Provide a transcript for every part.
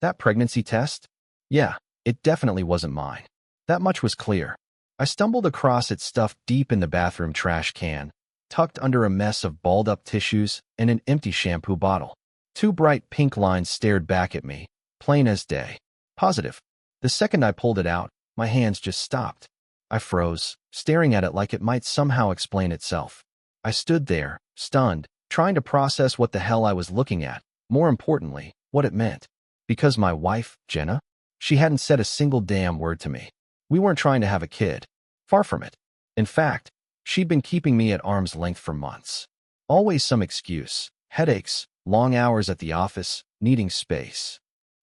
That pregnancy test? Yeah, it definitely wasn't mine. That much was clear. I stumbled across it stuffed deep in the bathroom trash can, tucked under a mess of balled-up tissues and an empty shampoo bottle. Two bright pink lines stared back at me, plain as day. Positive. The second I pulled it out, my hands just stopped. I froze, staring at it like it might somehow explain itself. I stood there, stunned, trying to process what the hell I was looking at, more importantly, what it meant. Because my wife, Jenna, she hadn't said a single damn word to me. We weren't trying to have a kid. Far from it. In fact, she'd been keeping me at arm's length for months. Always some excuse. Headaches, long hours at the office, needing space.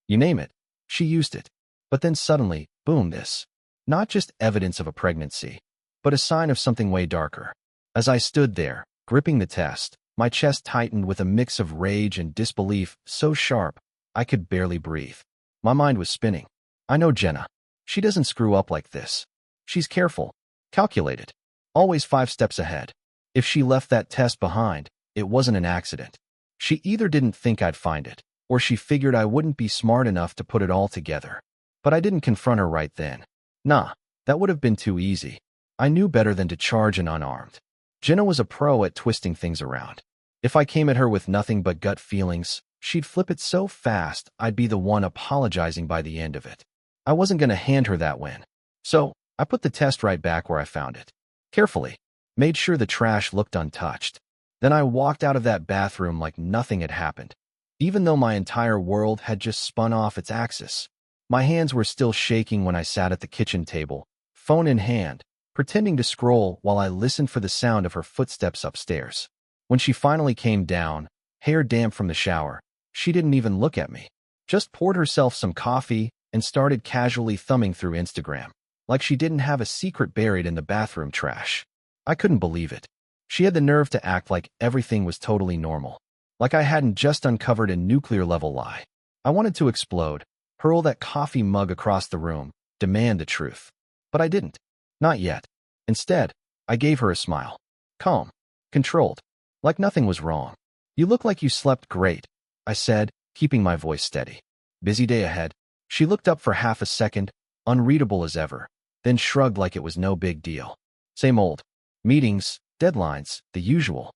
You name it, she used it. But then suddenly, boom, this. Not just evidence of a pregnancy, but a sign of something way darker. As I stood there, gripping the test, my chest tightened with a mix of rage and disbelief so sharp, I could barely breathe. My mind was spinning. I know Jenna. She doesn't screw up like this. She's careful, calculated, always 5 steps ahead. If she left that test behind, it wasn't an accident. She either didn't think I'd find it, or she figured I wouldn't be smart enough to put it all together. But I didn't confront her right then. Nah, that would have been too easy. I knew better than to charge an unarmed. Jenna was a pro at twisting things around. If I came at her with nothing but gut feelings, she'd flip it so fast I'd be the one apologizing by the end of it. I wasn't going to hand her that win. So, I put the test right back where I found it. Carefully. Made sure the trash looked untouched. Then I walked out of that bathroom like nothing had happened. Even though my entire world had just spun off its axis. My hands were still shaking when I sat at the kitchen table, phone in hand, pretending to scroll while I listened for the sound of her footsteps upstairs. When she finally came down, hair damp from the shower, she didn't even look at me. Just poured herself some coffee and started casually thumbing through Instagram, like she didn't have a secret buried in the bathroom trash. I couldn't believe it. She had the nerve to act like everything was totally normal, like I hadn't just uncovered a nuclear-level lie. I wanted to explode, hurl that coffee mug across the room, demand the truth. But I didn't. Not yet. Instead, I gave her a smile. Calm. Controlled. Like nothing was wrong. You look like you slept great, I said, keeping my voice steady. Busy day ahead. She looked up for half a second, unreadable as ever, then shrugged like it was no big deal. Same old. Meetings, deadlines, the usual.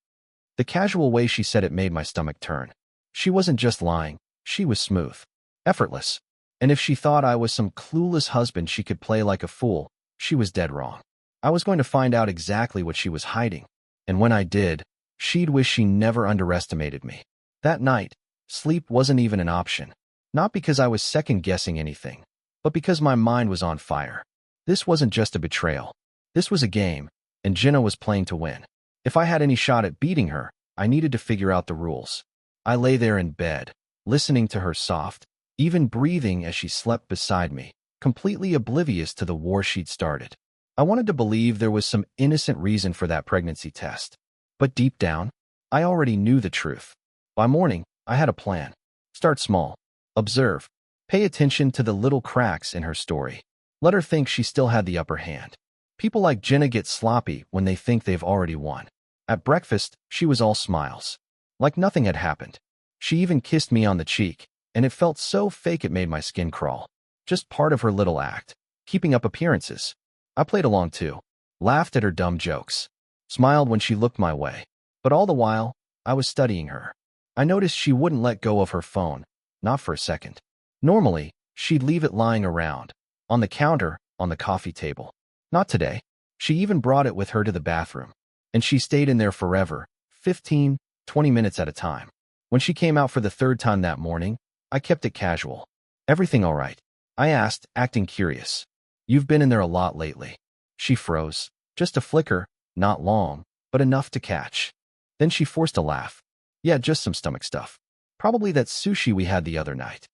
The casual way she said it made my stomach turn. She wasn't just lying, she was smooth. Effortless. And if she thought I was some clueless husband she could play like a fool, she was dead wrong. I was going to find out exactly what she was hiding. And when I did, she'd wish she never underestimated me. That night, sleep wasn't even an option. Not because I was second-guessing anything, but because my mind was on fire. This wasn't just a betrayal. This was a game, and Jenna was playing to win. If I had any shot at beating her, I needed to figure out the rules. I lay there in bed, listening to her soft, even breathing as she slept beside me, completely oblivious to the war she'd started. I wanted to believe there was some innocent reason for that pregnancy test. But deep down, I already knew the truth. By morning, I had a plan. Start small. Observe. Pay attention to the little cracks in her story. Let her think she still had the upper hand. People like Jenna get sloppy when they think they've already won. At breakfast, she was all smiles. Like nothing had happened. She even kissed me on the cheek, and it felt so fake it made my skin crawl. Just part of her little act. Keeping up appearances. I played along too. Laughed at her dumb jokes. Smiled when she looked my way. But all the while, I was studying her. I noticed she wouldn't let go of her phone. Not for a second. Normally, she'd leave it lying around. On the counter, on the coffee table. Not today. She even brought it with her to the bathroom. And she stayed in there forever, 15, 20 minutes at a time. When she came out for the third time that morning, I kept it casual. Everything all right? I asked, acting curious. You've been in there a lot lately. She froze. Just a flicker, not long, but enough to catch. Then she forced a laugh. Yeah, just some stomach stuff. Probably that sushi we had the other night.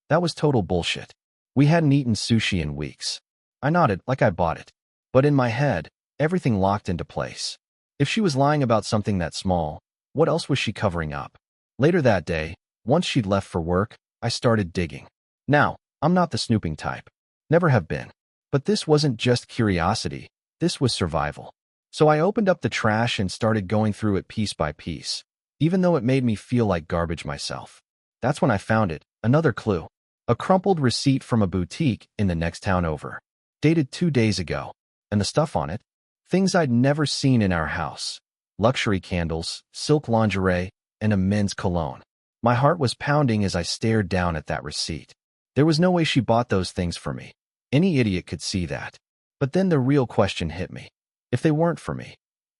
That was total bullshit. We hadn't eaten sushi in weeks. I nodded like I bought it. But in my head, everything locked into place. If she was lying about something that small, what else was she covering up? Later that day, once she'd left for work, I started digging. Now, I'm not the snooping type. Never have been. But this wasn't just curiosity, this was survival. So I opened up the trash and started going through it piece by piece, even though it made me feel like garbage myself. That's when I found it, another clue. A crumpled receipt from a boutique in the next town over, dated 2 days ago, and the stuff on it? Things I'd never seen in our house. Luxury candles, silk lingerie, and a men's cologne. My heart was pounding as I stared down at that receipt. There was no way she bought those things for me. Any idiot could see that. But then the real question hit me. If they weren't for me,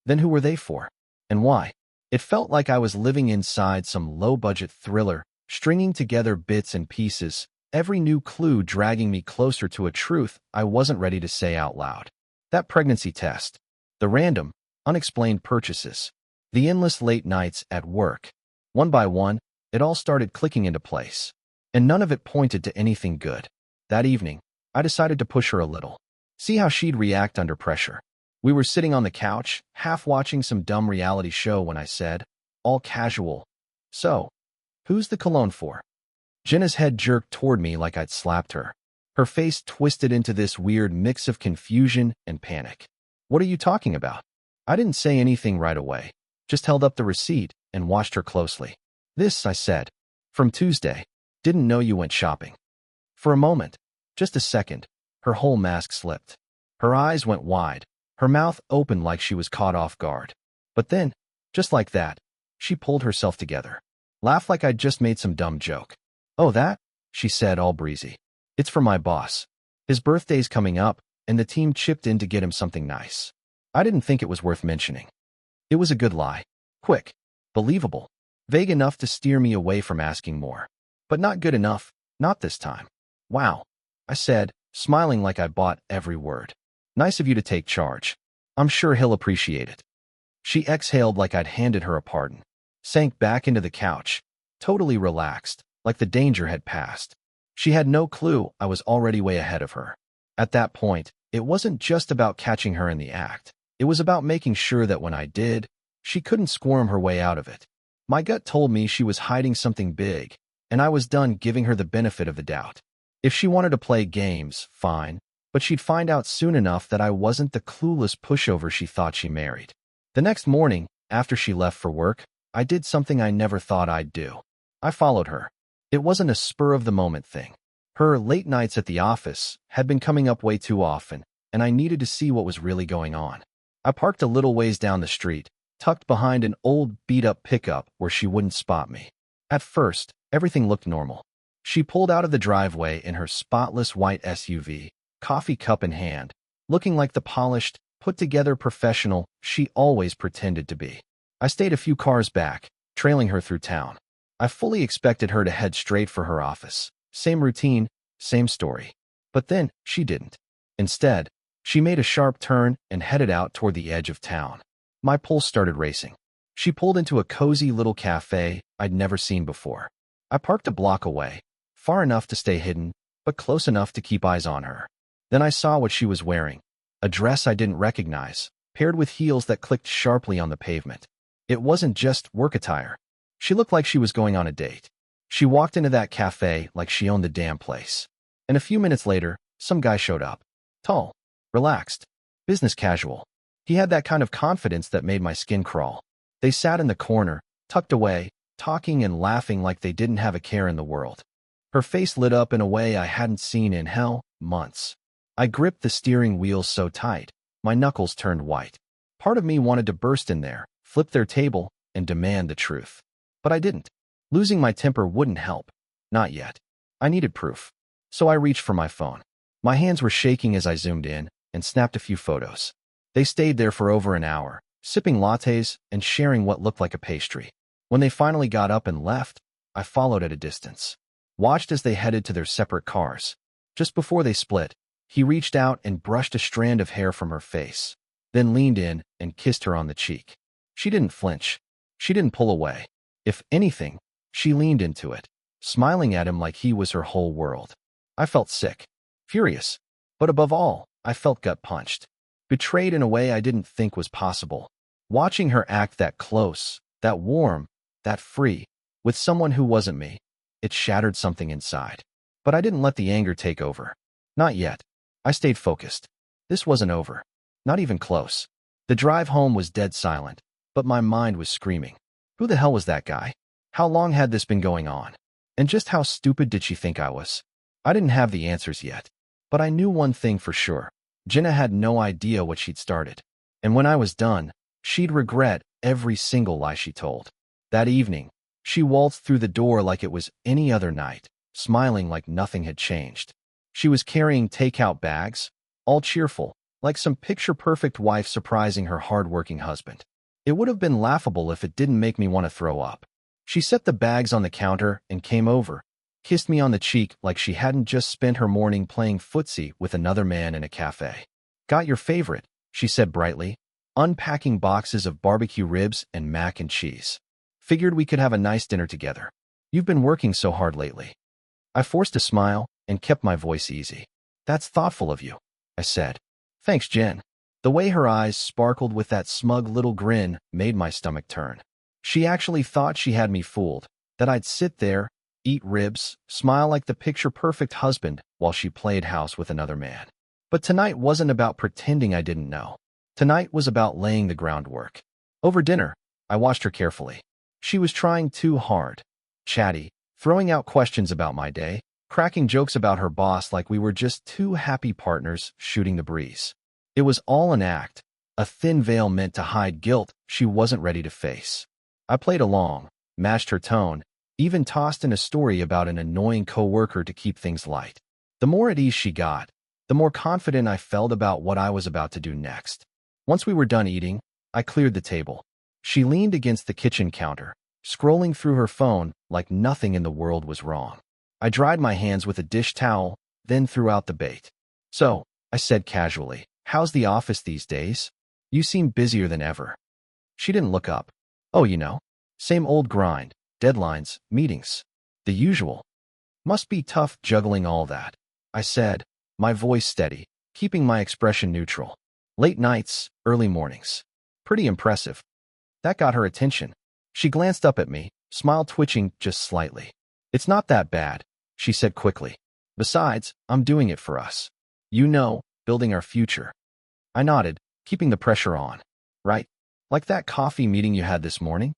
then who were they for? And why? It felt like I was living inside some low-budget thriller, stringing together bits and pieces, every new clue dragging me closer to a truth I wasn't ready to say out loud. That pregnancy test, the random, unexplained purchases, the endless late nights at work. One by one, it all started clicking into place. And none of it pointed to anything good. That evening, I decided to push her a little, see how she'd react under pressure. We were sitting on the couch, half watching some dumb reality show when I said, all casual, "So, who's the cologne for?" Jenna's head jerked toward me like I'd slapped her. Her face twisted into this weird mix of confusion and panic. "What are you talking about?" I didn't say anything right away, just held up the receipt and watched her closely. "This," I said, "from Tuesday. Didn't know you went shopping." For a moment, just a second, her whole mask slipped. Her eyes went wide, her mouth opened like she was caught off guard. But then, just like that, she pulled herself together. Laughed like I'd just made some dumb joke. "Oh, that?" she said, all breezy. "It's for my boss. His birthday's coming up, and the team chipped in to get him something nice." I didn't think it was worth mentioning. It was a good lie. Quick, believable, vague enough to steer me away from asking more. But not good enough, not this time. "Wow," I said, smiling like I bought every word. "Nice of you to take charge. I'm sure he'll appreciate it." She exhaled like I'd handed her a pardon, sank back into the couch, totally relaxed, like the danger had passed. She had no clue I was already way ahead of her. At that point, it wasn't just about catching her in the act. It was about making sure that when I did, she couldn't squirm her way out of it. My gut told me she was hiding something big, and I was done giving her the benefit of the doubt. If she wanted to play games, fine, but she'd find out soon enough that I wasn't the clueless pushover she thought she married. The next morning, after she left for work, I did something I never thought I'd do. I followed her. It wasn't a spur-of-the-moment thing. Her late nights at the office had been coming up way too often, and I needed to see what was really going on. I parked a little ways down the street, tucked behind an old beat-up pickup where she wouldn't spot me. At first, everything looked normal. She pulled out of the driveway in her spotless white SUV, coffee cup in hand, looking like the polished, put-together professional she always pretended to be. I stayed a few cars back, trailing her through town. I fully expected her to head straight for her office. Same routine, same story. But then, she didn't. Instead, she made a sharp turn and headed out toward the edge of town. My pulse started racing. She pulled into a cozy little café I'd never seen before. I parked a block away, far enough to stay hidden, but close enough to keep eyes on her. Then I saw what she was wearing, a dress I didn't recognize, paired with heels that clicked sharply on the pavement. It wasn't just work attire. She looked like she was going on a date. She walked into that café like she owned the damn place. And a few minutes later, some guy showed up. Tall, relaxed, business casual. He had that kind of confidence that made my skin crawl. They sat in the corner, tucked away, talking and laughing like they didn't have a care in the world. Her face lit up in a way I hadn't seen in months. I gripped the steering wheel so tight, my knuckles turned white. Part of me wanted to burst in there, flip their table, and demand the truth. But I didn't. Losing my temper wouldn't help. Not yet. I needed proof. So I reached for my phone. My hands were shaking as I zoomed in and snapped a few photos. They stayed there for over an hour, sipping lattes and sharing what looked like a pastry. When they finally got up and left, I followed at a distance. Watched as they headed to their separate cars. Just before they split, he reached out and brushed a strand of hair from her face, then leaned in and kissed her on the cheek. She didn't flinch. She didn't pull away. If anything, she leaned into it, smiling at him like he was her whole world. I felt sick, furious, but above all, I felt gut-punched, betrayed in a way I didn't think was possible. Watching her act that close, that warm, that free, with someone who wasn't me, it shattered something inside. But I didn't let the anger take over. Not yet. I stayed focused. This wasn't over. Not even close. The drive home was dead silent, but my mind was screaming. Who the hell was that guy? How long had this been going on? And just how stupid did she think I was? I didn't have the answers yet, but I knew one thing for sure. Jenna had no idea what she'd started. And when I was done, she'd regret every single lie she told. That evening, she waltzed through the door like it was any other night, smiling like nothing had changed. She was carrying takeout bags, all cheerful, like some picture-perfect wife surprising her hard-working husband. It would have been laughable if it didn't make me want to throw up. She set the bags on the counter and came over, kissed me on the cheek like she hadn't just spent her morning playing footsie with another man in a cafe. "Got your favorite," she said brightly, unpacking boxes of barbecue ribs and mac and cheese. "Figured we could have a nice dinner together. You've been working so hard lately." I forced a smile and kept my voice easy. "That's thoughtful of you," I said. "Thanks, Jen." The way her eyes sparkled with that smug little grin made my stomach turn. She actually thought she had me fooled, that I'd sit there, eat ribs, smile like the picture-perfect husband while she played house with another man. But tonight wasn't about pretending I didn't know. Tonight was about laying the groundwork. Over dinner, I watched her carefully. She was trying too hard. Chatty, throwing out questions about my day, cracking jokes about her boss like we were just two happy partners shooting the breeze. It was all an act, a thin veil meant to hide guilt she wasn't ready to face. I played along, matched her tone, even tossed in a story about an annoying coworker to keep things light. The more at ease she got, the more confident I felt about what I was about to do next. Once we were done eating, I cleared the table. She leaned against the kitchen counter, scrolling through her phone like nothing in the world was wrong. I dried my hands with a dish towel, then threw out the bait. "So," I said casually, "how's the office these days? You seem busier than ever." She didn't look up. "Oh, same old grind, deadlines, meetings. The usual. Must be tough juggling all that," I said, my voice steady, keeping my expression neutral. "Late nights, early mornings. Pretty impressive." That got her attention. She glanced up at me, smile twitching just slightly. "It's not that bad," she said quickly. "Besides, I'm doing it for us. Building our future." I nodded, keeping the pressure on. "Right? Like that coffee meeting you had this morning?"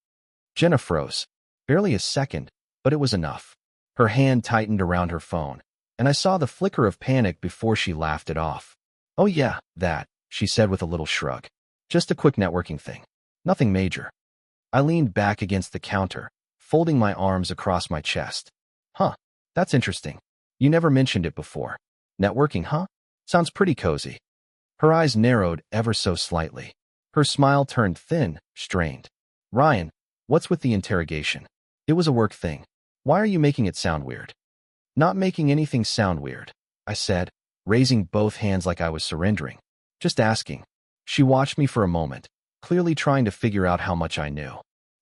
Jenna froze. Barely a second, but it was enough. Her hand tightened around her phone, and I saw the flicker of panic before she laughed it off. "Oh yeah, that," she said with a little shrug. "Just a quick networking thing. Nothing major." I leaned back against the counter, folding my arms across my chest. "Huh, that's interesting. You never mentioned it before. Networking, huh? Sounds pretty cozy." Her eyes narrowed ever so slightly. Her smile turned thin, strained. "Ryan, what's with the interrogation? It was a work thing. Why are you making it sound weird?" "Not making anything sound weird," I said, raising both hands like I was surrendering. "Just asking." She watched me for a moment, clearly trying to figure out how much I knew.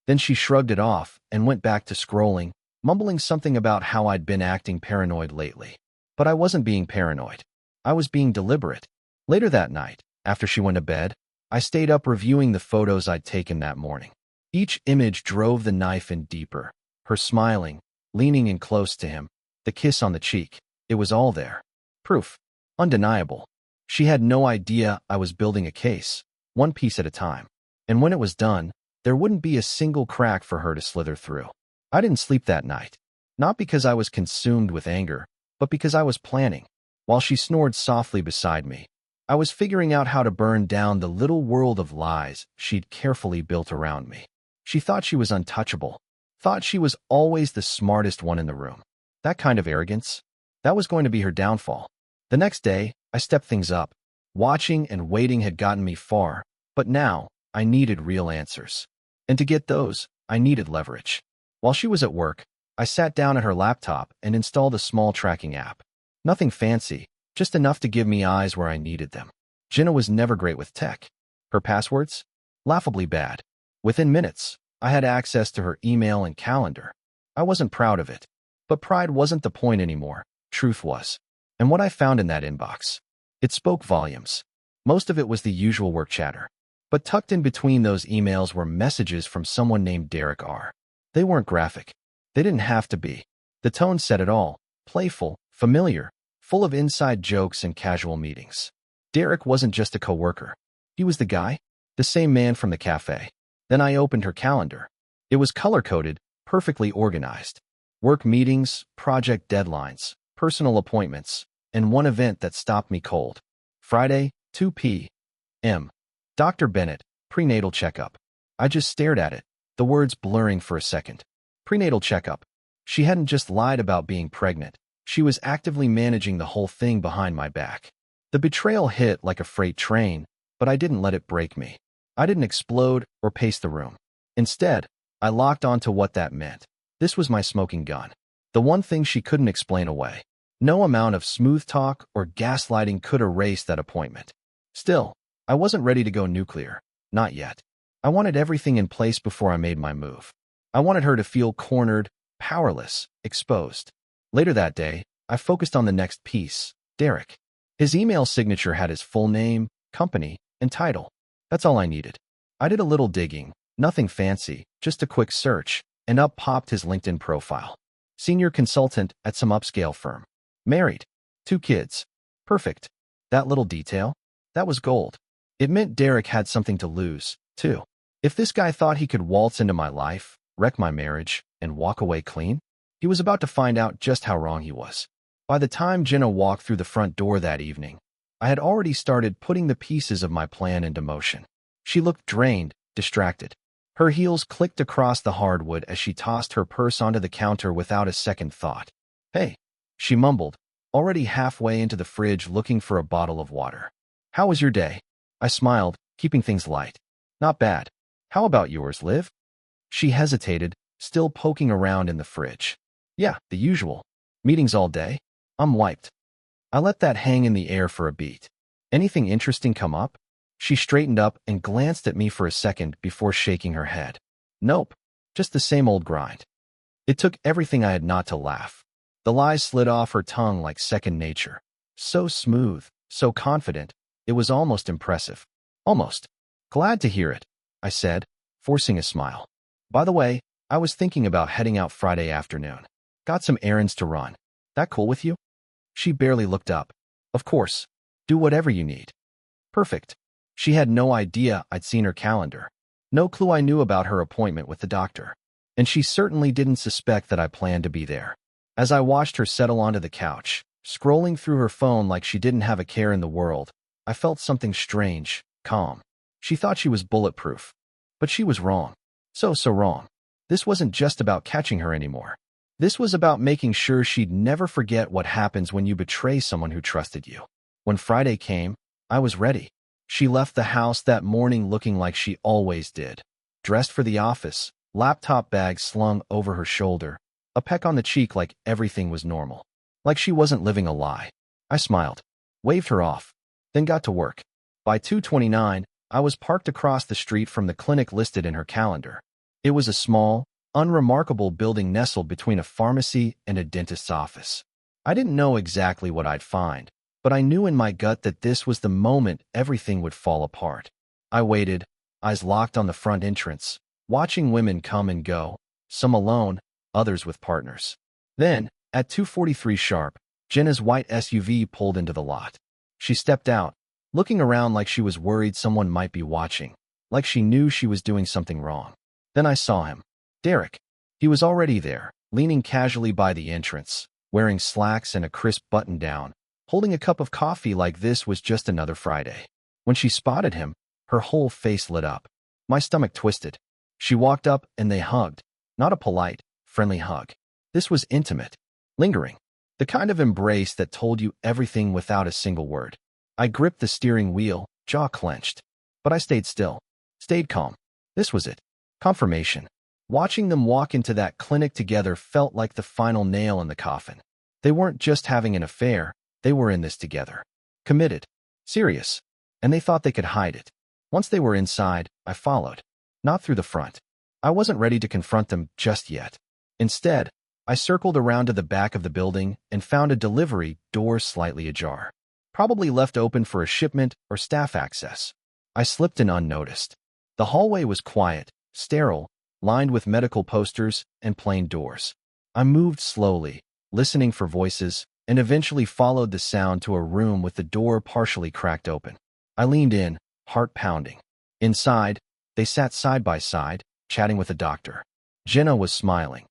Then she shrugged it off and went back to scrolling, mumbling something about how I'd been acting paranoid lately. But I wasn't being paranoid. I was being deliberate. Later that night, after she went to bed, I stayed up reviewing the photos I'd taken that morning. Each image drove the knife in deeper. Her smiling, leaning in close to him, the kiss on the cheek. It was all there. Proof. Undeniable. She had no idea I was building a case, one piece at a time. And when it was done, there wouldn't be a single crack for her to slither through. I didn't sleep that night. Not because I was consumed with anger, but because I was planning. While she snored softly beside me, I was figuring out how to burn down the little world of lies she'd carefully built around me. She thought she was untouchable, thought she was always the smartest one in the room. That kind of arrogance, that was going to be her downfall. The next day, I stepped things up. Watching and waiting had gotten me far, but now I needed real answers. And to get those, I needed leverage. While she was at work, I sat down at her laptop and installed a small tracking app. Nothing fancy, just enough to give me eyes where I needed them. Jenna was never great with tech. Her passwords? Laughably bad. Within minutes, I had access to her email and calendar. I wasn't proud of it. But pride wasn't the point anymore. Truth was. And what I found in that inbox, it spoke volumes. Most of it was the usual work chatter. But tucked in between those emails were messages from someone named Derek R. They weren't graphic. They didn't have to be. The tone said it all. Playful, familiar, full of inside jokes and casual meetings. Derek wasn't just a coworker. He was the guy, the same man from the cafe. Then I opened her calendar. It was color-coded, perfectly organized. Work meetings, project deadlines, personal appointments, and one event that stopped me cold. Friday, 2 p.m. Dr. Bennett, prenatal checkup. I just stared at it, the words blurring for a second. Prenatal checkup. She hadn't just lied about being pregnant. She was actively managing the whole thing behind my back. The betrayal hit like a freight train, but I didn't let it break me. I didn't explode or pace the room. Instead, I locked onto what that meant. This was my smoking gun. The one thing she couldn't explain away. No amount of smooth talk or gaslighting could erase that appointment. Still, I wasn't ready to go nuclear. Not yet. I wanted everything in place before I made my move. I wanted her to feel cornered, powerless, exposed. Later that day, I focused on the next piece, Derek. His email signature had his full name, company, and title. That's all I needed. I did a little digging, nothing fancy, just a quick search, and up popped his LinkedIn profile. Senior consultant at some upscale firm. Married. 2 kids. Perfect. That little detail? That was gold. It meant Derek had something to lose, too. If this guy thought he could waltz into my life, wreck my marriage, and walk away clean, he was about to find out just how wrong he was. By the time Jenna walked through the front door that evening, I had already started putting the pieces of my plan into motion. She looked drained, distracted. Her heels clicked across the hardwood as she tossed her purse onto the counter without a second thought. Hey, she mumbled, already halfway into the fridge looking for a bottle of water. How was your day? I smiled, keeping things light. Not bad. How about yours, Liv? She hesitated, still poking around in the fridge. Yeah, the usual. Meetings all day? I'm wiped. I let that hang in the air for a beat. Anything interesting come up? She straightened up and glanced at me for a second before shaking her head. Nope, just the same old grind. It took everything I had not to laugh. The lies slid off her tongue like second nature. So smooth, so confident, it was almost impressive. Almost. Glad to hear it, I said, forcing a smile. By the way, I was thinking about heading out Friday afternoon. Got some errands to run. That cool with you? She barely looked up. Of course. Do whatever you need. Perfect. She had no idea I'd seen her calendar. No clue I knew about her appointment with the doctor. And she certainly didn't suspect that I planned to be there. As I watched her settle onto the couch, scrolling through her phone like she didn't have a care in the world, I felt something strange, calm. She thought she was bulletproof. But she was wrong. So wrong. This wasn't just about catching her anymore. This was about making sure she'd never forget what happens when you betray someone who trusted you. When Friday came, I was ready. She left the house that morning looking like she always did. Dressed for the office, laptop bag slung over her shoulder, a peck on the cheek like everything was normal. Like she wasn't living a lie. I smiled, waved her off, then got to work. By 2:29, I was parked across the street from the clinic listed in her calendar. It was a small, unremarkable building nestled between a pharmacy and a dentist's office. I didn't know exactly what I'd find, but I knew in my gut that this was the moment everything would fall apart. I waited, eyes locked on the front entrance, watching women come and go, some alone, others with partners. Then, at 2:43 sharp, Jenna's white SUV pulled into the lot. She stepped out, looking around like she was worried someone might be watching, like she knew she was doing something wrong. Then I saw him. Derek. He was already there, leaning casually by the entrance, wearing slacks and a crisp button-down, holding a cup of coffee like this was just another Friday. When she spotted him, her whole face lit up. My stomach twisted. She walked up and they hugged. Not a polite, friendly hug. This was intimate, lingering. The kind of embrace that told you everything without a single word. I gripped the steering wheel, jaw clenched. But I stayed still. Stayed calm. This was it. Confirmation. Watching them walk into that clinic together felt like the final nail in the coffin. They weren't just having an affair, they were in this together. Committed. Serious. And they thought they could hide it. Once they were inside, I followed. Not through the front. I wasn't ready to confront them just yet. Instead, I circled around to the back of the building and found a delivery door slightly ajar. Probably left open for a shipment or staff access. I slipped in unnoticed. The hallway was quiet, sterile, lined with medical posters and plain doors. I moved slowly, listening for voices, and eventually followed the sound to a room with the door partially cracked open. I leaned in, heart pounding. Inside, they sat side by side, chatting with a doctor. Jenna was smiling,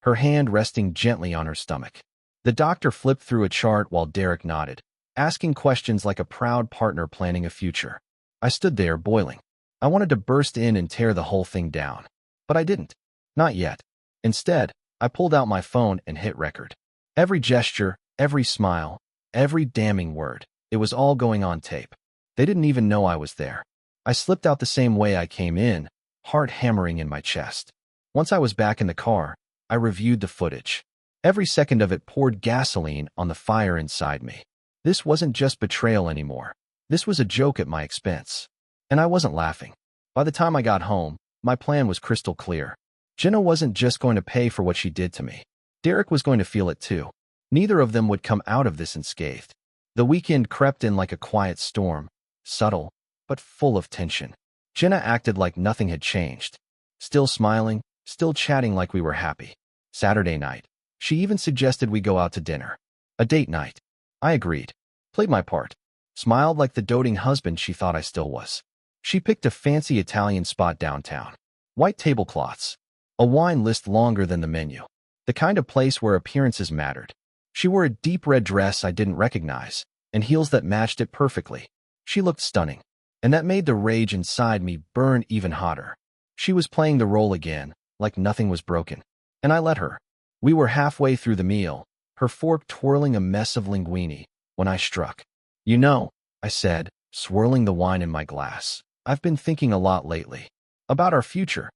her hand resting gently on her stomach. The doctor flipped through a chart while Derek nodded, asking questions like a proud partner planning a future. I stood there, boiling. I wanted to burst in and tear the whole thing down. But I didn't. Not yet. Instead, I pulled out my phone and hit record. Every gesture, every smile, every damning word. It was all going on tape. They didn't even know I was there. I slipped out the same way I came in, heart hammering in my chest. Once I was back in the car, I reviewed the footage. Every second of it poured gasoline on the fire inside me. This wasn't just betrayal anymore. This was a joke at my expense. And I wasn't laughing. By the time I got home, my plan was crystal clear. Jenna wasn't just going to pay for what she did to me. Derek was going to feel it too. Neither of them would come out of this unscathed. The weekend crept in like a quiet storm, subtle, but full of tension. Jenna acted like nothing had changed. Still smiling, still chatting like we were happy. Saturday night, she even suggested we go out to dinner. A date night. I agreed. Played my part. Smiled like the doting husband she thought I still was. She picked a fancy Italian spot downtown. White tablecloths. A wine list longer than the menu. The kind of place where appearances mattered. She wore a deep red dress I didn't recognize, and heels that matched it perfectly. She looked stunning, and that made the rage inside me burn even hotter. She was playing the role again, like nothing was broken. And I let her. We were halfway through the meal, her fork twirling a mess of linguine, when I struck. You know, I said, swirling the wine in my glass, I've been thinking a lot lately. About our future.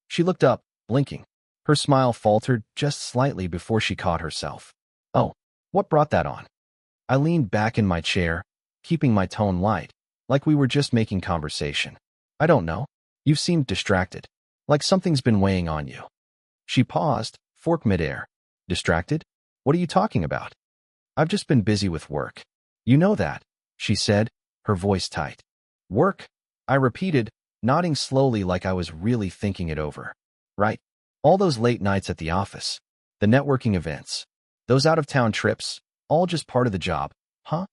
She looked up, blinking. Her smile faltered just slightly before she caught herself. Oh, what brought that on? I leaned back in my chair, keeping my tone light, like we were just making conversation. I don't know. You've seemed distracted. Like something's been weighing on you. She paused, fork midair. Distracted? What are you talking about? I've just been busy with work. You know that, she said, her voice tight. Work? I repeated, nodding slowly like I was really thinking it over. Right. All those late nights at the office. The networking events. Those out-of-town trips. All just part of the job, huh?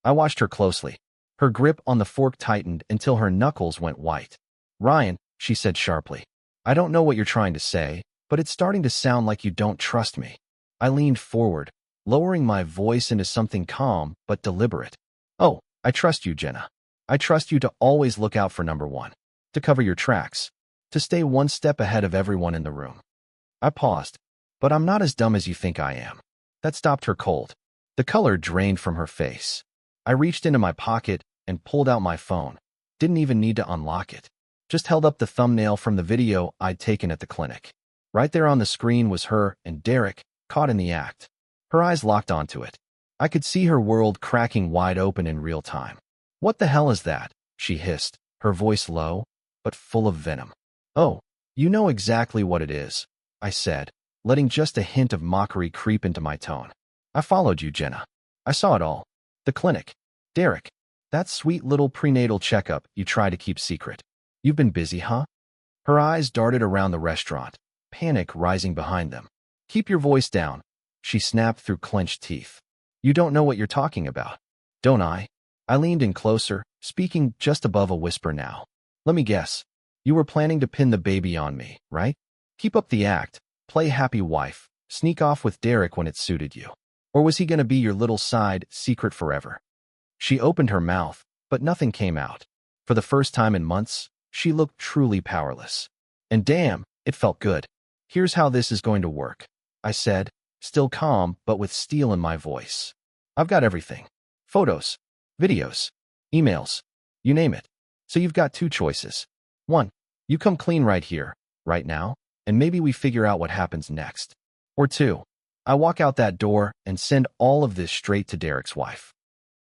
I watched her closely. Her grip on the fork tightened until her knuckles went white. Ryan, she said sharply. I don't know what you're trying to say, but it's starting to sound like you don't trust me. I leaned forward, lowering my voice into something calm but deliberate. Oh, I trust you, Jenna. I trust you to always look out for number one. To cover your tracks. To stay one step ahead of everyone in the room. I paused. But I'm not as dumb as you think I am. That stopped her cold. The color drained from her face. I reached into my pocket and pulled out my phone. Didn't even need to unlock it. Just held up the thumbnail from the video I'd taken at the clinic. Right there on the screen was her and Derek, caught in the act. Her eyes locked onto it. I could see her world cracking wide open in real time. What the hell is that? She hissed, her voice low, but full of venom. Oh, you know exactly what it is, I said, letting just a hint of mockery creep into my tone. I followed you, Jenna. I saw it all. The clinic. Derek. That sweet little prenatal checkup you try to keep secret. You've been busy, huh? Her eyes darted around the restaurant, panic rising behind them. Keep your voice down, she snapped through clenched teeth. You don't know what you're talking about. Don't I? I leaned in closer, speaking just above a whisper now. Let me guess. You were planning to pin the baby on me, right? Keep up the act, play happy wife, sneak off with Derek when it suited you. Or was he going to be your little side secret forever? She opened her mouth, but nothing came out. For the first time in months, she looked truly powerless. And damn, it felt good. Here's how this is going to work, I said, still calm but with steel in my voice. I've got everything. Photos, videos, emails, you name it. So you've got two choices. One, you come clean right here, right now, and maybe we figure out what happens next. Or two, I walk out that door and send all of this straight to Derek's wife.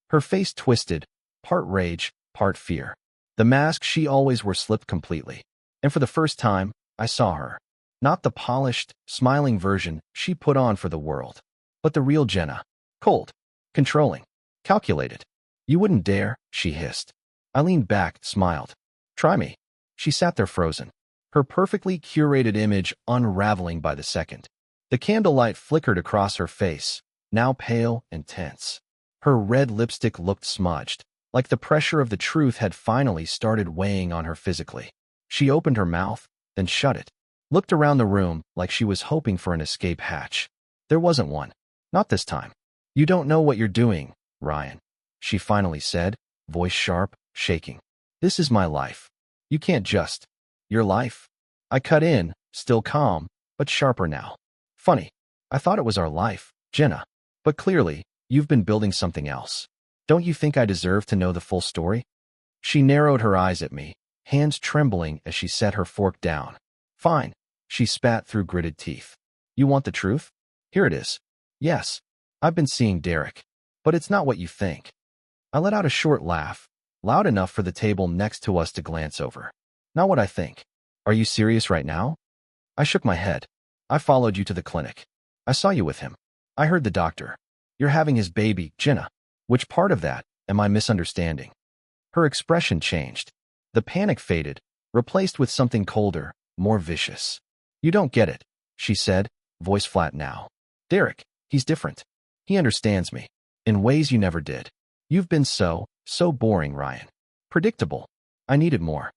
Her face twisted, part rage, part fear. The mask she always wore slipped completely. And for the first time, I saw her. Not the polished, smiling version she put on for the world, but the real Jenna. Cold, controlling, calculated. You wouldn't dare, she hissed. I leaned back, smiled. Try me. She sat there frozen, her perfectly curated image unraveling by the second. The candlelight flickered across her face, now pale and tense. Her red lipstick looked smudged, like the pressure of the truth had finally started weighing on her physically. She opened her mouth, then shut it. Looked around the room like she was hoping for an escape hatch. There wasn't one. Not this time. You don't know what you're doing, Ryan, she finally said, voice sharp, shaking. This is my life. You can't just. Your life? I cut in, still calm, but sharper now. Funny. I thought it was our life, Jenna. But clearly, you've been building something else. Don't you think I deserve to know the full story? She narrowed her eyes at me, hands trembling as she set her fork down. Fine, she spat through gritted teeth. You want the truth? Here it is. Yes, I've been seeing Derek. But it's not what you think. I let out a short laugh, loud enough for the table next to us to glance over. Not what I think. Are you serious right now? I shook my head. I followed you to the clinic. I saw you with him. I heard the doctor. You're having his baby, Jenna. Which part of that am I misunderstanding? Her expression changed. The panic faded, replaced with something colder, more vicious. You don't get it, she said, voice flat now. Derek, he's different. He understands me. In ways you never did. You've been so boring, Ryan. Predictable. I needed more.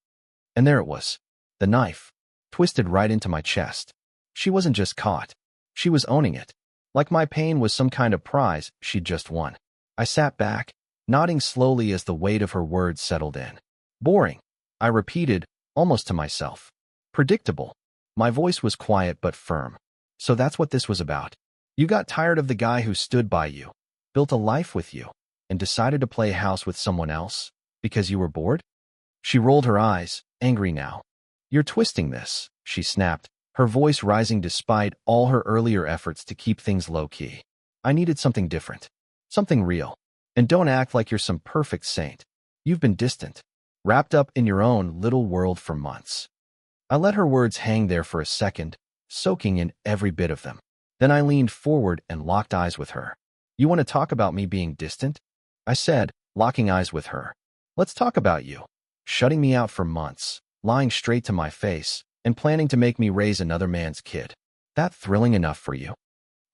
And there it was. The knife. Twisted right into my chest. She wasn't just caught. She was owning it. Like my pain was some kind of prize she'd just won. I sat back, nodding slowly as the weight of her words settled in. Boring. I repeated, almost to myself. Predictable. My voice was quiet but firm. So that's what this was about. You got tired of the guy who stood by you, built a life with you, and decided to play house with someone else because you were bored? She rolled her eyes, angry now. You're twisting this, she snapped, her voice rising despite all her earlier efforts to keep things low-key. I needed something different, something real. And don't act like you're some perfect saint. You've been distant, wrapped up in your own little world for months. I let her words hang there for a second, soaking in every bit of them. Then I leaned forward and locked eyes with her. You want to talk about me being distant? I said, locking eyes with her. Let's talk about you. Shutting me out for months, lying straight to my face, and planning to make me raise another man's kid. That thrilling enough for you?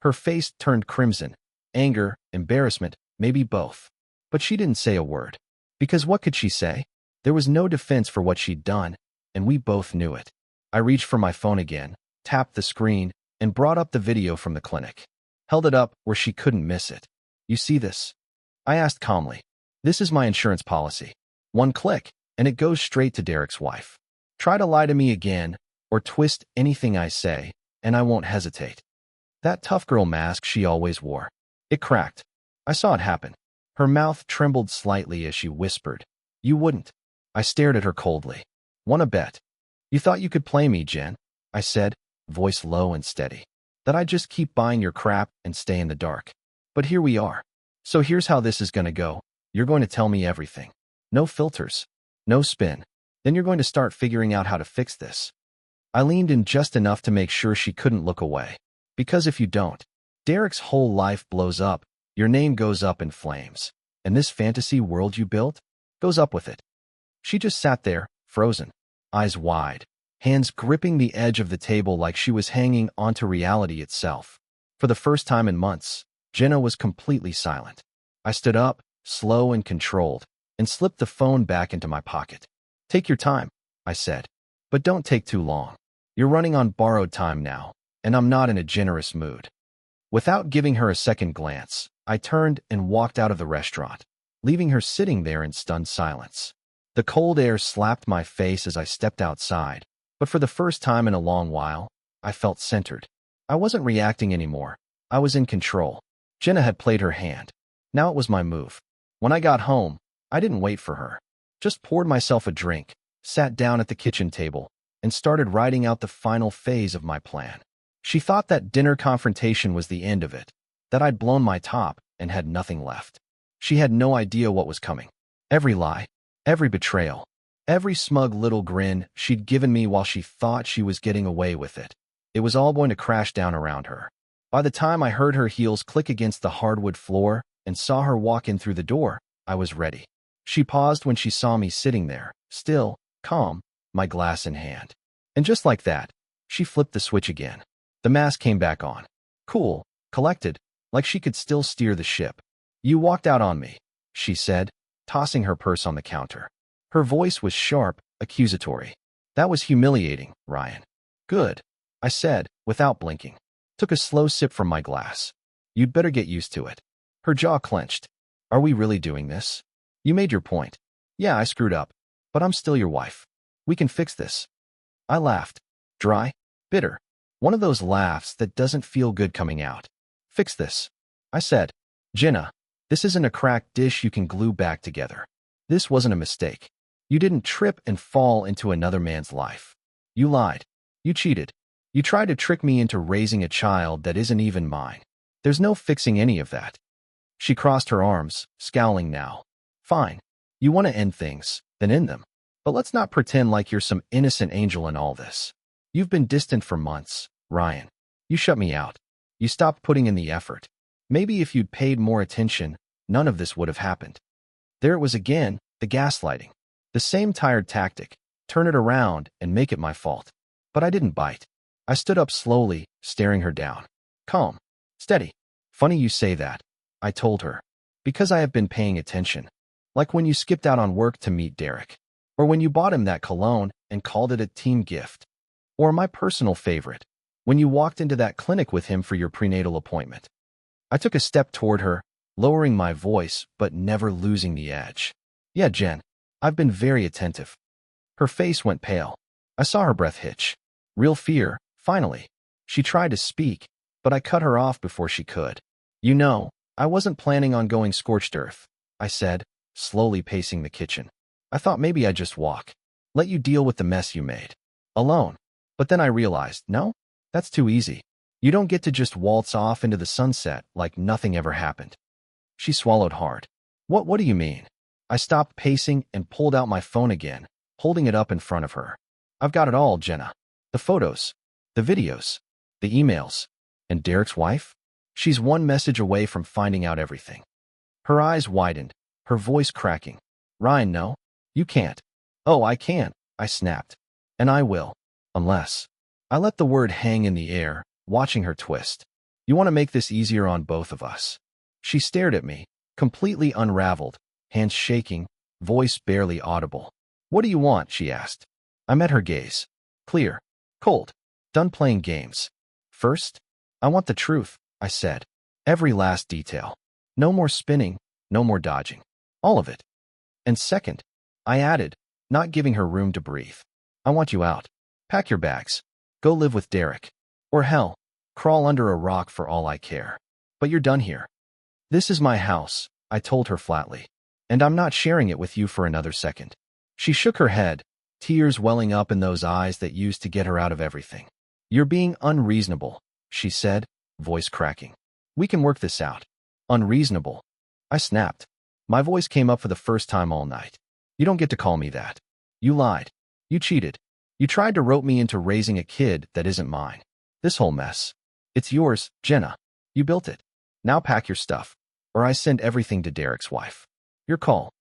Her face turned crimson. Anger, embarrassment, maybe both. But she didn't say a word. Because what could she say? There was no defense for what she'd done, and we both knew it. I reached for my phone again, tapped the screen, and brought up the video from the clinic. Held it up where she couldn't miss it. You see this? I asked calmly. This is my insurance policy. One click, and it goes straight to Derek's wife. Try to lie to me again, or twist anything I say, and I won't hesitate. That tough girl mask she always wore. It cracked. I saw it happen. Her mouth trembled slightly as she whispered. You wouldn't. I stared at her coldly. Wanna bet? You thought you could play me, Jen? I said, voice low and steady. That I'd just keep buying your crap and stay in the dark. But here we are. So here's how this is gonna go. You're going to tell me everything. No filters. No spin. Then you're going to start figuring out how to fix this. I leaned in just enough to make sure she couldn't look away. Because if you don't, Derek's whole life blows up, your name goes up in flames, and this fantasy world you built goes up with it. She just sat there, frozen, eyes wide, hands gripping the edge of the table like she was hanging onto reality itself. For the first time in months, Jenna was completely silent. I stood up, slow and controlled, and slipped the phone back into my pocket. Take your time, I said, but don't take too long. You're running on borrowed time now, and I'm not in a generous mood. Without giving her a second glance, I turned and walked out of the restaurant, leaving her sitting there in stunned silence. The cold air slapped my face as I stepped outside, but for the first time in a long while, I felt centered. I wasn't reacting anymore. I was in control. Jenna had played her hand. Now it was my move. When I got home, I didn't wait for her. Just poured myself a drink, sat down at the kitchen table, and started writing out the final phase of my plan. She thought that dinner confrontation was the end of it, that I'd blown my top and had nothing left. She had no idea what was coming. Every lie, every betrayal, every smug little grin she'd given me while she thought she was getting away with it. It was all going to crash down around her. By the time I heard her heels click against the hardwood floor and saw her walk in through the door, I was ready. She paused when she saw me sitting there, still, calm, my glass in hand. And just like that, she flipped the switch again. The mask came back on. Cool, collected, like she could still steer the ship. You walked out on me, she said, tossing her purse on the counter. Her voice was sharp, accusatory. That was humiliating, Ryan. Good, I said, without blinking. Took a slow sip from my glass. You'd better get used to it. Her jaw clenched. Are we really doing this? You made your point. Yeah, I screwed up. But I'm still your wife. We can fix this. I laughed. Dry, bitter. One of those laughs that doesn't feel good coming out. Fix this. I said. Jenna, this isn't a cracked dish you can glue back together. This wasn't a mistake. You didn't trip and fall into another man's life. You lied. You cheated. You tried to trick me into raising a child that isn't even mine. There's no fixing any of that. She crossed her arms, scowling now. Fine. You want to end things, then end them. But let's not pretend like you're some innocent angel in all this. You've been distant for months, Ryan. You shut me out. You stopped putting in the effort. Maybe if you'd paid more attention, none of this would have happened. There it was again, the gaslighting. The same tired tactic. Turn it around and make it my fault. But I didn't bite. I stood up slowly, staring her down. Calm. Steady. Funny you say that, I told her. Because I have been paying attention. Like when you skipped out on work to meet Derek. Or when you bought him that cologne and called it a team gift. Or my personal favorite, when you walked into that clinic with him for your prenatal appointment. I took a step toward her, lowering my voice but never losing the edge. Yeah, Jen, I've been very attentive. Her face went pale. I saw her breath hitch. Real fear, finally. She tried to speak, but I cut her off before she could. You know, I wasn't planning on going scorched earth, I said, slowly pacing the kitchen. I thought maybe I'd just walk. Let you deal with the mess you made. Alone. But then I realized, no, that's too easy. You don't get to just waltz off into the sunset like nothing ever happened. She swallowed hard. What do you mean? I stopped pacing and pulled out my phone again, holding it up in front of her. I've got it all, Jenna. The photos, the videos, the emails. And Derek's wife? She's one message away from finding out everything. Her eyes widened, her voice cracking. Ryan, no, you can't. Oh, I can, I snapped. And I will. Unless. I let the word hang in the air, watching her twist. You want to make this easier on both of us. She stared at me, completely unraveled, hands shaking, voice barely audible. What do you want? She asked. I met her gaze. Clear. Cold. Done playing games. First, I want the truth, I said. Every last detail. No more spinning, no more dodging. All of it. And second, I added, not giving her room to breathe. I want you out. Pack your bags. Go live with Derek. Or hell, crawl under a rock for all I care. But you're done here. This is my house, I told her flatly. And I'm not sharing it with you for another second. She shook her head, tears welling up in those eyes that used to get her out of everything. You're being unreasonable, she said, voice cracking. We can work this out. Unreasonable. I snapped. My voice came up for the first time all night. You don't get to call me that. You lied. You cheated. You tried to rope me into raising a kid that isn't mine. This whole mess. It's yours, Jenna. You built it. Now pack your stuff, or I send everything to Derek's wife. Your call.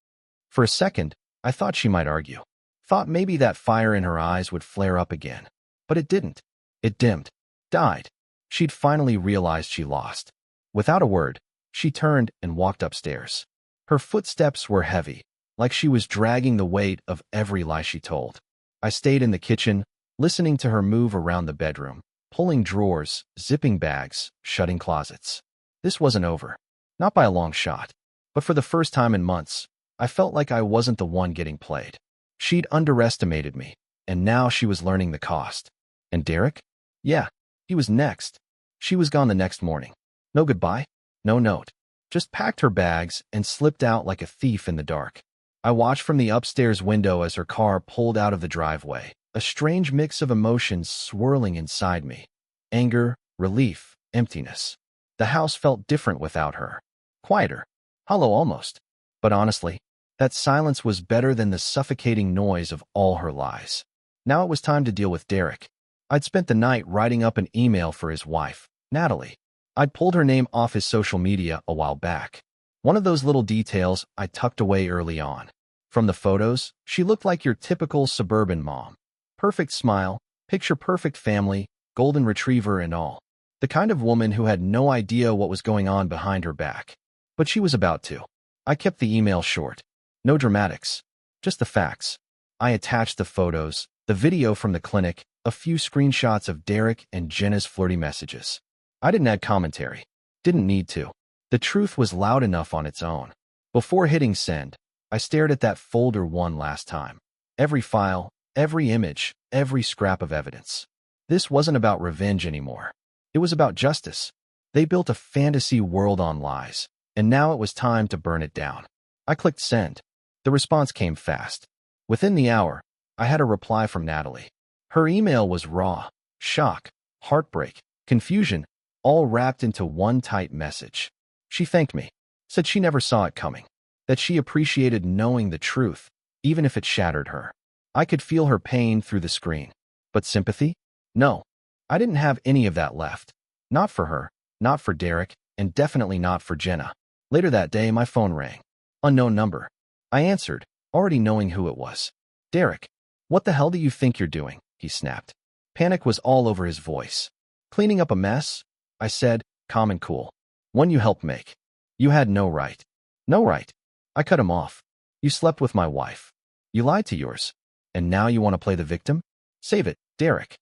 For a second, I thought she might argue. Thought maybe that fire in her eyes would flare up again. But it didn't. It dimmed. Died. She'd finally realized she lost. Without a word, she turned and walked upstairs. Her footsteps were heavy, like she was dragging the weight of every lie she told. I stayed in the kitchen, listening to her move around the bedroom, pulling drawers, zipping bags, shutting closets. This wasn't over. Not by a long shot. But for the first time in months, I felt like I wasn't the one getting played. She'd underestimated me, and now she was learning the cost. And Derek? Yeah, he was next. She was gone the next morning. No goodbye, no note. Just packed her bags and slipped out like a thief in the dark. I watched from the upstairs window as her car pulled out of the driveway, a strange mix of emotions swirling inside me. Anger, relief, emptiness. The house felt different without her. Quieter. Hollow almost. But honestly, that silence was better than the suffocating noise of all her lies. Now it was time to deal with Derek. I'd spent the night writing up an email for his wife, Natalie. I'd pulled her name off his social media a while back. One of those little details I tucked away early on. From the photos, she looked like your typical suburban mom. Perfect smile, picture-perfect family, golden retriever and all. The kind of woman who had no idea what was going on behind her back. But she was about to. I kept the email short. No dramatics. Just the facts. I attached the photos, the video from the clinic, a few screenshots of Derek and Jenna's flirty messages. I didn't add commentary. Didn't need to. The truth was loud enough on its own. Before hitting send, I stared at that folder one last time. Every file, every image, every scrap of evidence. This wasn't about revenge anymore. It was about justice. They built a fantasy world on lies, and now it was time to burn it down. I clicked send. The response came fast. Within the hour, I had a reply from Natalie. Her email was raw, shock, heartbreak, confusion, all wrapped into one tight message. She thanked me, said she never saw it coming, that she appreciated knowing the truth, even if it shattered her. I could feel her pain through the screen. But sympathy? No. I didn't have any of that left. Not for her, not for Derek, and definitely not for Jenna. Later that day, my phone rang. Unknown number. I answered, already knowing who it was. Derek, what the hell do you think you're doing? He snapped. Panic was all over his voice. Cleaning up a mess? I said, calm and cool. One you helped make. You had no right. No right. I cut him off. You slept with my wife. You lied to yours. And now you want to play the victim? Save it, Derek.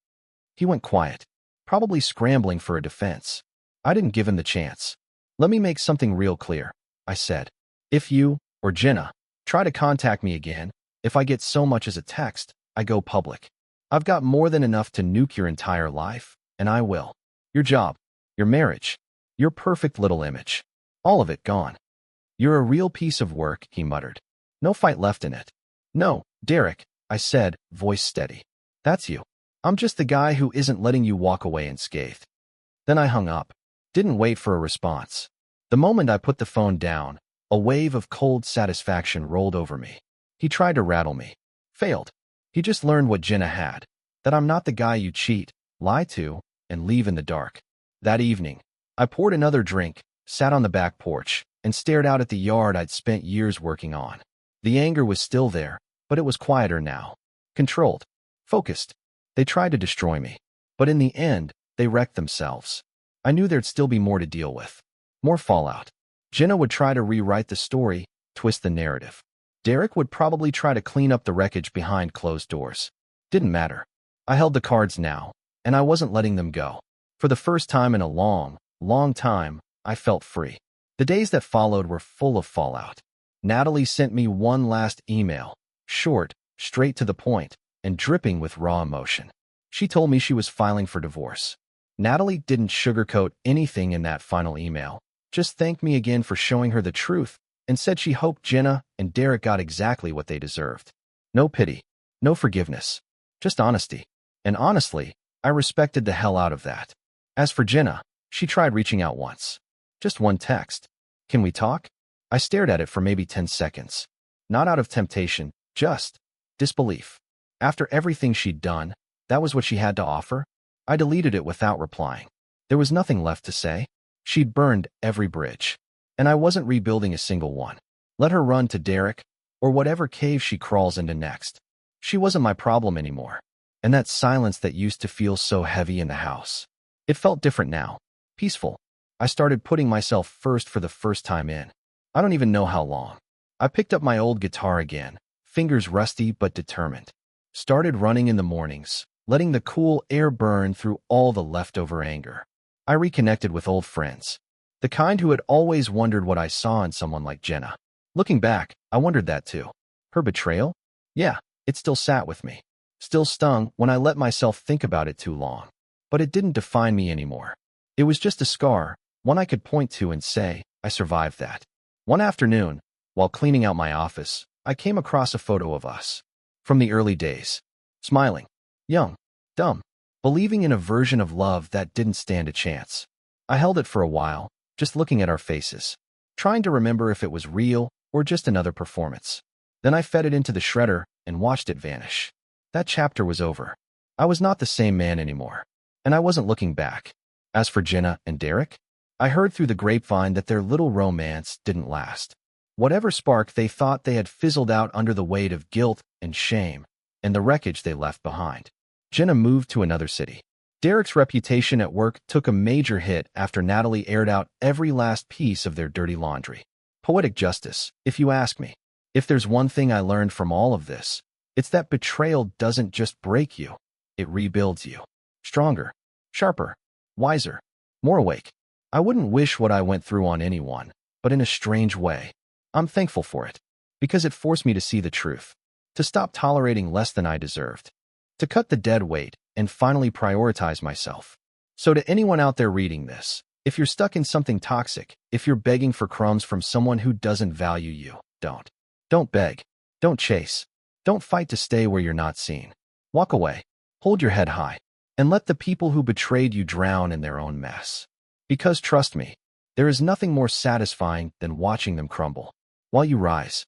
He went quiet, probably scrambling for a defense. I didn't give him the chance. Let me make something real clear, I said. If you, or Jenna, try to contact me again, if I get so much as a text, I go public. I've got more than enough to nuke your entire life, and I will. Your job, your marriage, your perfect little image. All of it gone. You're a real piece of work, he muttered. No fight left in it. No, Derek, I said, voice steady. That's you. I'm just the guy who isn't letting you walk away unscathed. Then I hung up. Didn't wait for a response. The moment I put the phone down, a wave of cold satisfaction rolled over me. He tried to rattle me. Failed. He just learned what Jenna had, that I'm not the guy you cheat, lie to, and leave in the dark. That evening, I poured another drink, sat on the back porch, and stared out at the yard I'd spent years working on. The anger was still there, but it was quieter now. Controlled. Focused. They tried to destroy me. But in the end, they wrecked themselves. I knew there'd still be more to deal with. More fallout. Jenna would try to rewrite the story, twist the narrative. Derek would probably try to clean up the wreckage behind closed doors. Didn't matter. I held the cards now, and I wasn't letting them go. For the first time in a long, long time, I felt free. The days that followed were full of fallout. Natalie sent me one last email, short, straight to the point, and dripping with raw emotion. She told me she was filing for divorce. Natalie didn't sugarcoat anything in that final email, just thanked me again for showing her the truth, and said she hoped Jenna and Derek got exactly what they deserved. No pity, no forgiveness, just honesty. And honestly, I respected the hell out of that. As for Jenna, she tried reaching out once. Just one text. Can we talk? I stared at it for maybe 10 seconds. Not out of temptation, just disbelief. After everything she'd done, that was what she had to offer? I deleted it without replying. There was nothing left to say. She'd burned every bridge. And I wasn't rebuilding a single one. Let her run to Derek, or whatever cave she crawls into next. She wasn't my problem anymore. And that silence that used to feel so heavy in the house. It felt different now. Peaceful. I started putting myself first for the first time in. I don't even know how long. I picked up my old guitar again, fingers rusty but determined. Started running in the mornings, letting the cool air burn through all the leftover anger. I reconnected with old friends. The kind who had always wondered what I saw in someone like Jenna. Looking back, I wondered that too. Her betrayal? Yeah, it still sat with me. Still stung when I let myself think about it too long. But it didn't define me anymore. It was just a scar, one I could point to and say, I survived that. One afternoon, while cleaning out my office, I came across a photo of us. From the early days. Smiling. Young. Dumb. Believing in a version of love that didn't stand a chance. I held it for a while, just looking at our faces, trying to remember if it was real or just another performance. Then I fed it into the shredder and watched it vanish. That chapter was over. I was not the same man anymore, and I wasn't looking back. As for Jenna and Derek, I heard through the grapevine that their little romance didn't last. Whatever spark they thought they had fizzled out under the weight of guilt and shame and the wreckage they left behind. Jenna moved to another city. Derek's reputation at work took a major hit after Natalie aired out every last piece of their dirty laundry. Poetic justice, if you ask me. If there's one thing I learned from all of this, it's that betrayal doesn't just break you, it rebuilds you. Stronger, sharper, wiser, more awake. I wouldn't wish what I went through on anyone, but in a strange way, I'm thankful for it, because it forced me to see the truth, to stop tolerating less than I deserved, to cut the dead weight, and finally prioritize myself. So to anyone out there reading this, if you're stuck in something toxic, if you're begging for crumbs from someone who doesn't value you, don't. Don't beg. Don't chase. Don't fight to stay where you're not seen. Walk away. Hold your head high. And let the people who betrayed you drown in their own mess. Because trust me, there is nothing more satisfying than watching them crumble while you rise.